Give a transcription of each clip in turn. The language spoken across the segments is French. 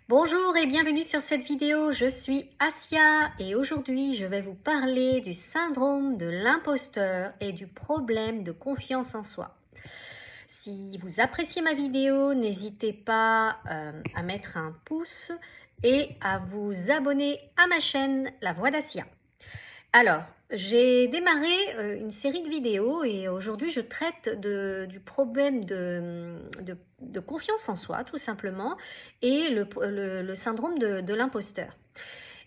Bonjour et bienvenue sur cette vidéo, je suis Asia et aujourd'hui je vais vous parler du syndrome de l'imposteur et du problème de confiance en soi. Si vous appréciez ma vidéo, n'hésitez pas à mettre un pouce et à vous abonner à ma chaîne La Voix d'Asia. Alors, j'ai démarré une série de vidéos et aujourd'hui je traite du problème de confiance en soi tout simplement et le syndrome de l'imposteur.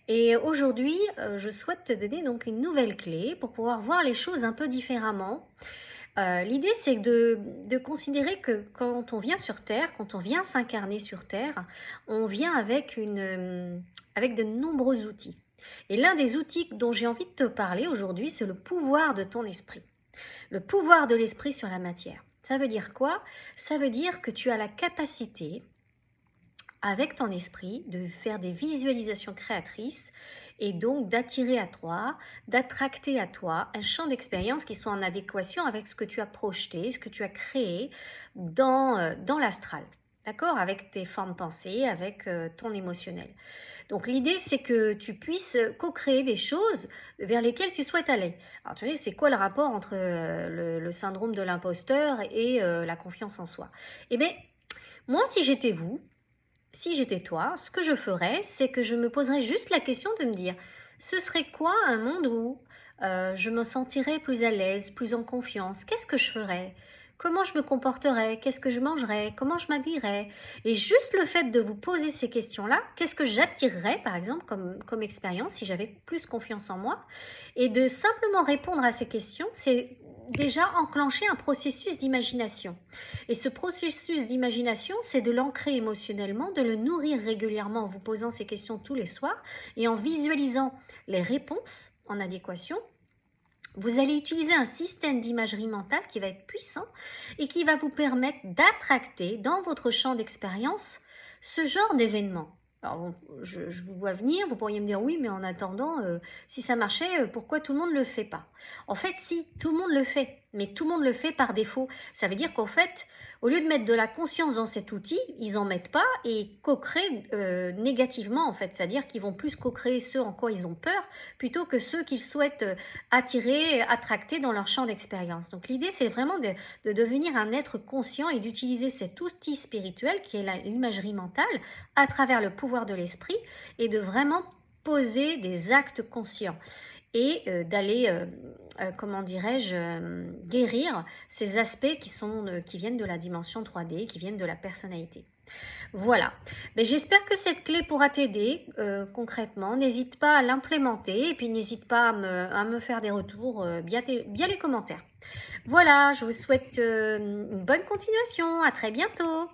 Et aujourd'hui, je souhaite te donner donc une nouvelle clé pour pouvoir voir les choses un peu différemment. L'idée c'est de considérer que quand on vient sur Terre, quand on vient s'incarner sur Terre, on vient avec de nombreux outils. Et l'un des outils dont j'ai envie de te parler aujourd'hui, c'est le pouvoir de ton esprit. Le pouvoir de l'esprit sur la matière. Ça veut dire quoi? Ça veut dire que tu as la capacité, avec ton esprit, de faire des visualisations créatrices et donc d'attirer à toi, d'attracter à toi un champ d'expérience qui soit en adéquation avec ce que tu as projeté, ce que tu as créé dans l'astral. D'accord? Avec tes formes pensées, avec ton émotionnel. Donc l'idée, c'est que tu puisses co-créer des choses vers lesquelles tu souhaites aller. Alors tu sais, c'est quoi le rapport entre le syndrome de l'imposteur et la confiance en soi? Eh bien, moi, si j'étais vous, si j'étais toi, ce que je ferais, c'est que je me poserais juste la question de me dire, ce serait quoi un monde où je me sentirais plus à l'aise, plus en confiance? Qu'est-ce que je ferais? Comment je me comporterais? Qu'est-ce que je mangerais? Comment je m'habillerais? Et juste le fait de vous poser ces questions-là, qu'est-ce que j'attirerais, par exemple, comme expérience, si j'avais plus confiance en moi? Et de simplement répondre à ces questions, c'est déjà enclencher un processus d'imagination. Et ce processus d'imagination, c'est de l'ancrer émotionnellement, de le nourrir régulièrement en vous posant ces questions tous les soirs et en visualisant les réponses en adéquation. Vous allez utiliser un système d'imagerie mentale qui va être puissant et qui va vous permettre d'attracter dans votre champ d'expérience ce genre d'événement. Alors, je vous vois venir, vous pourriez me dire oui, mais en attendant, si ça marchait, pourquoi tout le monde ne le fait pas? En fait, si, tout le monde le fait, mais tout le monde le fait par défaut. Ça veut dire qu'en fait, au lieu de mettre de la conscience dans cet outil, ils n'en mettent pas et co-créent négativement, en fait. C'est-à-dire qu'ils vont plus co-créer ce en quoi ils ont peur plutôt que ceux qu'ils souhaitent attirer, attracter dans leur champ d'expérience. Donc l'idée, c'est vraiment de devenir un être conscient et d'utiliser cet outil spirituel qui est l'imagerie mentale à travers le pouvoir de l'esprit et de vraiment poser des actes conscients et d'aller, comment dirais-je, guérir ces aspects qui viennent de la dimension 3D, qui viennent de la personnalité. Voilà, mais j'espère que cette clé pourra t'aider concrètement. N'hésite pas à l'implémenter et puis n'hésite pas à me faire des retours via les commentaires. Voilà, je vous souhaite une bonne continuation. À très bientôt.